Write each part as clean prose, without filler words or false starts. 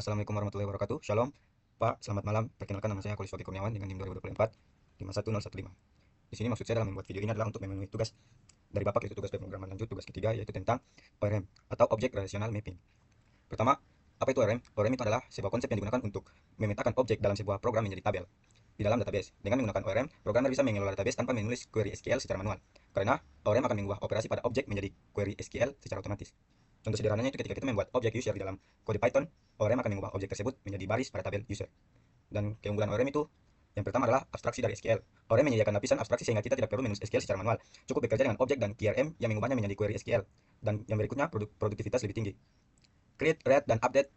Assalamualaikum warahmatullahi wabarakatuh. Shalom, Pak. Selamat malam. Perkenalkan, nama saya Kolis Wati Kurniawan dengan NIM 2024 51015. Di sini maksud saya dalam membuat video ini adalah untuk memenuhi tugas dari Bapak, yaitu tugas pemrograman lanjut, tugas ketiga, yaitu tentang ORM atau Object Relational Mapping. Pertama, apa itu ORM? ORM itu adalah sebuah konsep yang digunakan untuk memetakan objek dalam sebuah program menjadi tabel di dalam database. Dengan menggunakan ORM, programmer bisa mengelola database tanpa menulis query SQL secara manual. Karena ORM akan mengubah operasi pada objek menjadi query SQL secara otomatis. Contoh sederhananya itu ketika kita membuat objek user di dalam kode Python, ORM akan mengubah objek tersebut menjadi baris pada tabel user. Dan keunggulan ORM itu yang pertama adalah abstraksi dari SQL. ORM menyediakan lapisan abstraksi sehingga kita tidak perlu menulis SQL secara manual. Cukup bekerja dengan objek dan QRM yang mengubahnya menjadi query SQL. Dan yang berikutnya, produktivitas lebih tinggi. Create, read, update,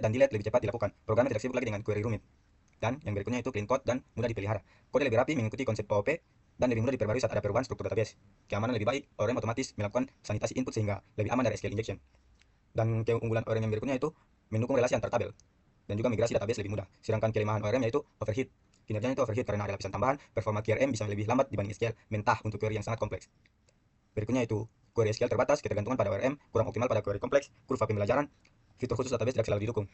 dan delete lebih cepat dilakukan. Programmer tidak sibuk lagi dengan query rumit. Dan yang berikutnya itu clean code dan mudah dipelihara. Kode lebih rapi mengikuti konsep OOP dan lebih mudah diperbarui saat ada perubahan struktur database. Keamanan lebih baik, ORM otomatis melakukan sanitasi input sehingga lebih aman dari SQL injection. Dan keunggulan ORM yang berikutnya itu mendukung relasi antar tabel dan juga migrasi database lebih mudah. Sedangkan kelemahan ORM yaitu overheat. Kinerjanya itu overheat karena ada lapisan tambahan, performa QRM bisa lebih lambat dibanding SQL mentah untuk query yang sangat kompleks. Berikutnya itu query SQL terbatas, ketergantungan pada ORM, kurang optimal pada query kompleks, kurva pembelajaran, fitur khusus database tidak selalu didukung.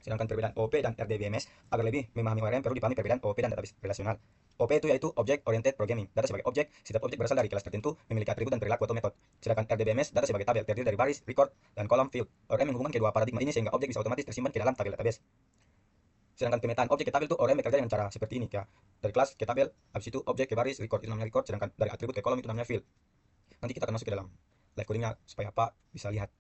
Sedangkan perbedaan OOP dan RDBMS, agar lebih memahami ORM perlu dipahami perbedaan OOP dan database relasional. OOP itu yaitu Object Oriented Programming. Data sebagai objek, setiap objek berasal dari kelas tertentu, memiliki atribut dan perilaku atau metode. Sedangkan RDBMS, data sebagai tabel, terdiri dari baris, record, dan kolom field. ORM menghubungkan kedua paradigma ini sehingga objek bisa otomatis tersimpan ke dalam tabel database. Sedangkan pemetaan objek ke tabel itu ORM bekerja dengan cara seperti ini, ya. Dari kelas ke tabel, habis itu objek ke baris, record itu namanya record, sedangkan dari atribut ke kolom itu namanya field. Nanti kita akan masuk ke dalam live codingnya supaya Pak bisa lihat.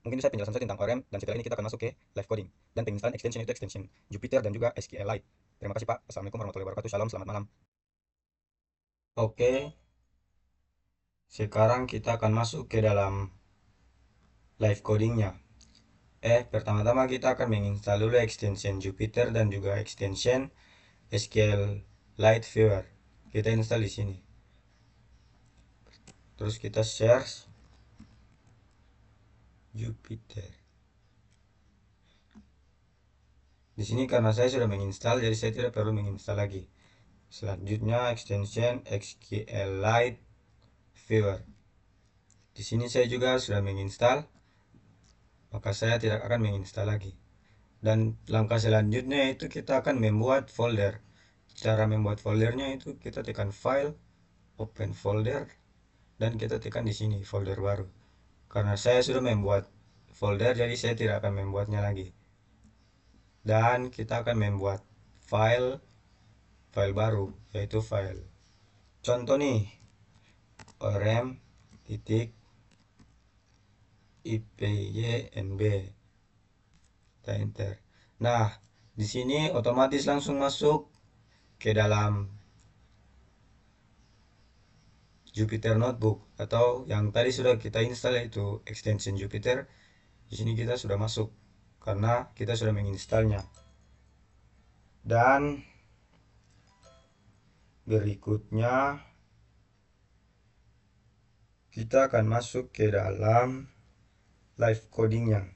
Mungkin itu saya penjelasan saya tentang ORM, dan setelah ini kita akan masuk ke live coding. Dan penginstalan extension itu extension Jupyter dan juga SQLite. Terima kasih Pak. Assalamualaikum warahmatullahi wabarakatuh. Shalom, selamat malam. Oke, sekarang kita akan masuk ke dalam live codingnya. Pertama-tama kita akan menginstal dulu extension Jupyter dan juga extension SQLite Viewer. Kita install di sini. Terus kita search Jupyter. Di sini karena saya sudah menginstal, jadi saya tidak perlu menginstal lagi. Selanjutnya extension SQLite Viewer. Di sini saya juga sudah menginstal, maka saya tidak akan menginstal lagi. Dan langkah selanjutnya itu kita akan membuat folder. Cara membuat foldernya itu kita tekan file, open folder, dan kita tekan di sini folder baru. Karena saya sudah membuat folder, jadi saya tidak akan membuatnya lagi. Dan kita akan membuat file baru, yaitu file contoh nih, orm titik ipynb. Kita enter. Nah, di sini otomatis langsung masuk ke dalam Jupyter Notebook atau yang tadi sudah kita install, yaitu extension Jupyter. Di sini kita sudah masuk karena kita sudah menginstalnya. Dan berikutnya kita akan masuk ke dalam live codingnya.